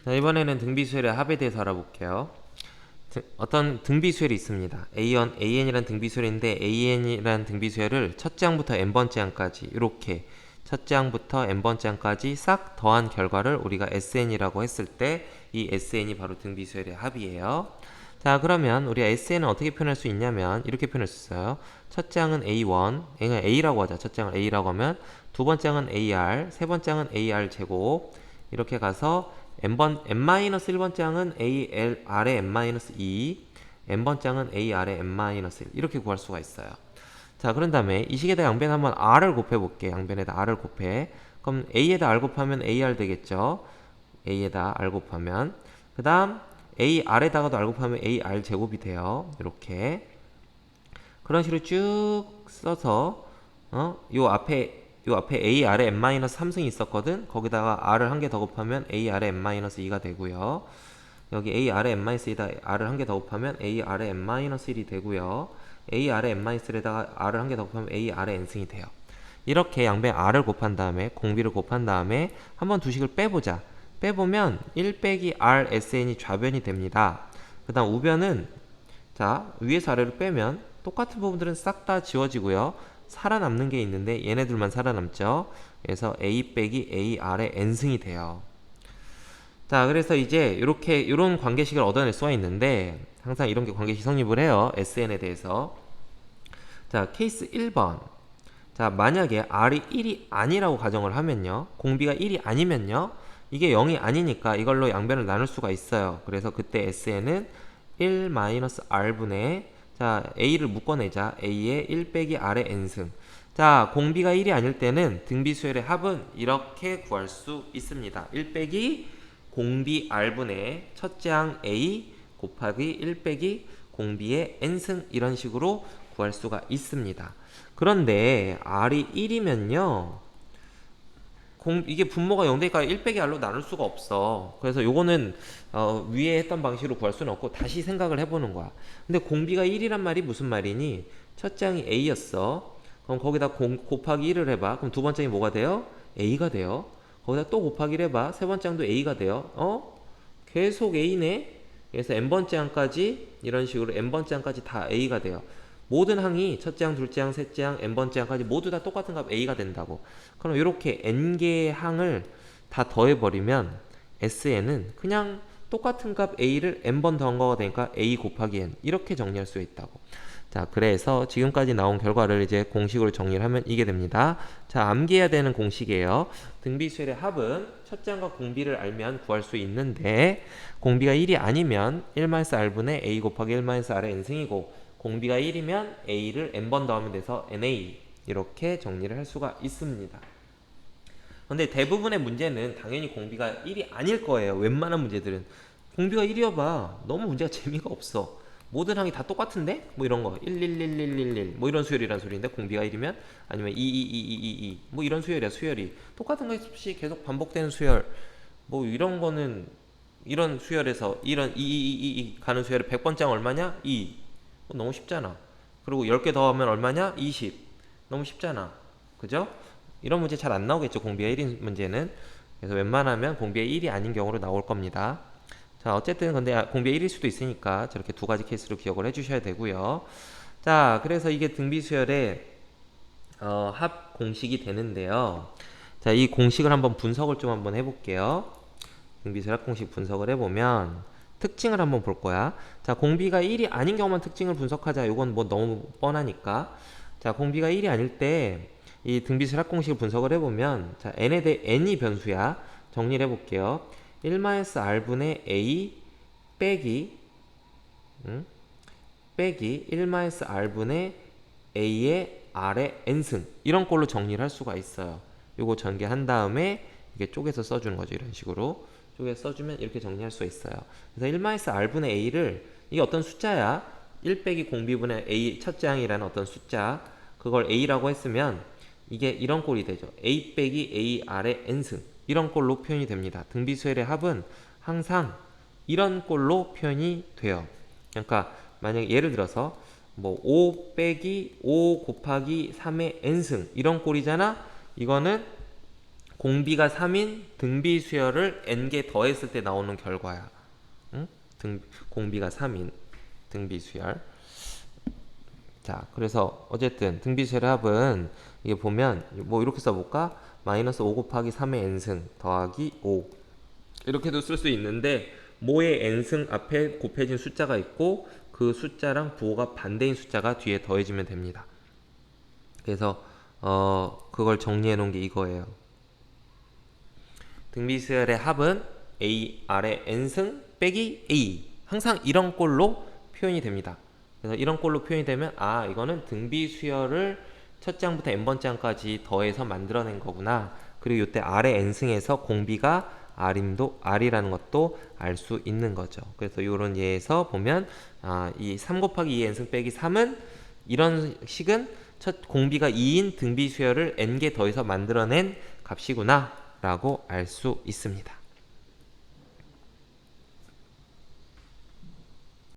자, 이번에는 등비수열의 합에 대해서 알아볼게요. 어떤 등비수열이 있습니다. AN이라는 등비수열인데 AN이라는 등비수열을 첫째 항부터 n번째 항까지 이렇게 첫째 항부터 n번째 항까지 싹 더한 결과를 우리가 SN이라고 했을 때 이 SN이 바로 등비수열의 합이에요. 자, 그러면 우리가 SN은 어떻게 표현할 수 있냐면 이렇게 표현할 수 있어요. 첫째 항은 A1, A라고 하자. 첫째 항을 A라고 하면 두 번째 항은 AR, 세 번째 항은 AR 제곱 이렇게 가서 n-1번째 항은 AL 아래 n-2, n번째 항은 A 아래 n-1 이렇게 구할 수가 있어요. 자, 그런 다음에 이 식에다 양변 한번 R을 곱해볼게. 양변에다 R을 곱해. 그럼 A에다 R 곱하면 AR 되겠죠. A에다 R 곱하면 그 다음 AR에다가도 R 곱하면 AR 제곱이 돼요. 이렇게 그런 식으로 쭉 써서 요 앞에 A 아래 n-3승이 있었거든. 거기다가 R을 한 개 더 곱하면 A 아래 n-2가 되고요. 여기 A 아래 n-2에다 R을 한 개 더 곱하면 A 아래 n-1이 되고요. A 아래 n-3에다가 R을 한 개 더 곱하면 A 아래 n승이 돼요. 이렇게 양변 R을 곱한 다음에 공비를 곱한 다음에 한번 두 식을 빼보자. 빼보면 1 빼기 R SN이 좌변이 됩니다. 그 다음 우변은 자 위에서 아래로 빼면 똑같은 부분들은 싹 다 지워지고요. 살아남는 게 있는데 얘네들만 살아남죠. 그래서 A 빼기 A R의 n승이 돼요. 자, 그래서 이제 이런 관계식을 얻어낼 수가 있는데 항상 이런 게 관계식 성립을 해요. SN에 대해서. 자, 케이스 1번. 자, 만약에 R이 1이 아니라고 가정을 하면요. 공비가 1이 아니면요. 이게 0이 아니니까 이걸로 양변을 나눌 수가 있어요. 그래서 그때 SN은 1-R분의 자, A를 묶어내자. A의 1 빼기 R의 n승. 자, 공비가 1이 아닐 때는 등비수열의 합은 이렇게 구할 수 있습니다. 1 빼기 공비 R분의 첫째 항 A 곱하기 1 빼기 공비의 n승 이런 식으로 구할 수가 있습니다. 그런데 R이 1이면요. 이게 분모가 0되니까 1 빼기 R로 나눌 수가 없어. 그래서 요거는 위에 했던 방식으로 구할 수는 없고 다시 생각을 해보는 거야. 근데 공비가 1이란 말이 무슨 말이니? 첫째 항이 A였어. 그럼 거기다 곱하기 1을 해봐. 그럼 두 번째 항이 뭐가 돼요? A가 돼요. 거기다 또 곱하기를 해봐. 세 번째 항도 A가 돼요. 계속 A네. 그래서 n번째 항까지 이런 식으로 n번째 항까지 다 A가 돼요. 모든 항이 첫째 항, 둘째 항, 셋째 항, n번째 항까지 모두 다 똑같은 값 A가 된다고. 그럼 이렇게 n개의 항을 다 더해버리면 SN은 그냥 똑같은 값 A를 n번 더한 거가 되니까 A 곱하기 n 이렇게 정리할 수 있다고. 자, 그래서 지금까지 나온 결과를 이제 공식으로 정리를 하면 이게 됩니다. 자, 암기해야 되는 공식이에요. 등비수열의 합은 첫째 항과 공비를 알면 구할 수 있는데 공비가 1이 아니면 1-R분의 A 곱하기 1-R의 n승이고 공비가 1이면 A를 n번 더하면 돼서 NA 이렇게 정리를 할 수가 있습니다. 근데 대부분의 문제는 당연히 공비가 1이 아닐 거예요. 웬만한 문제들은 공비가 1이어봐 너무 문제가 재미가 없어. 모든 항이 다 똑같은데? 뭐 이런 거 1111111 뭐 이런 수열이란 소리인데 공비가 1이면 아니면 22222 뭐 이런 수열이야. 수열이 똑같은 거 없이 계속 반복되는 수열 뭐 이런 거는 이런 수열에서 이런 22222 가는 수열의 100번째 항 얼마냐? 2 너무 쉽잖아. 그리고 10개 더하면 얼마냐? 20 너무 쉽잖아. 그죠? 이런 문제 잘 안 나오겠죠. 공비가 1인 문제는. 그래서 웬만하면 공비가 1이 아닌 경우로 나올 겁니다. 자, 어쨌든 근데 공비가 1일 수도 있으니까 저렇게 두 가지 케이스로 기억을 해주셔야 되고요. 자, 그래서 이게 등비수열의 합 공식이 되는데요. 자, 이 공식을 한번 분석을 좀 한번 해볼게요. 등비수열 합 공식 분석을 해보면 특징을 한번 볼 거야. 자, 공비가 1이 아닌 경우만 특징을 분석하자. 이건 뭐 너무 뻔하니까. 자, 공비가 1이 아닐 때 이 등비수열 합 공식을 분석을 해보면 자, n에 대해 n이 변수야. 정리를 해볼게요. 1-R분의 A 빼기 1-R분의 A의 R의 n승 이런 꼴로 정리를 할 수가 있어요. 요거 전개한 다음에 이게 쪼개서 써주는 거죠. 이런 식으로 쪼개서 써주면 이렇게 정리할 수 있어요. 그래서 1-R분의 A를 이게 어떤 숫자야. 1 빼기 공비분의 A 첫째 항이라는 어떤 숫자 그걸 A라고 했으면 이게 이런 꼴이 되죠. A 빼기 A R의 n승 이런 꼴로 표현이 됩니다. 등비수열의 합은 항상 이런 꼴로 표현이 돼요. 그러니까 만약에 예를 들어서 뭐 5 빼기 5 곱하기 3의 n승 이런 꼴이잖아. 이거는 공비가 3인 등비 수열을 n개 더했을 때 나오는 결과야. 응? 공비가 3인 등비 수열. 자, 그래서 어쨌든 등비 수열의 합은 이게 보면 뭐 이렇게 써볼까? 마이너스 5 곱하기 3의 n승 더하기 5 이렇게도 쓸 수 있는데 모의 n승 앞에 곱해진 숫자가 있고 그 숫자랑 부호가 반대인 숫자가 뒤에 더해지면 됩니다. 그래서 그걸 정리해 놓은 게 이거예요. 등비수열의 합은 a 아래 n승 빼기 a 항상 이런 꼴로 표현이 됩니다. 그래서 이런 꼴로 표현이 되면 아 이거는 등비수열을 첫 장부터 n번장까지 더해서 만들어낸 거구나. 그리고 이때 아래 n승에서 공비가 r이라는 것도 알 수 있는 거죠. 그래서 이런 예에서 보면 이 3 곱하기 2 n승 빼기 3은 이런 식은 첫 공비가 2인 등비수열을 n개 더해서 만들어낸 값이구나 라고 알 수 있습니다.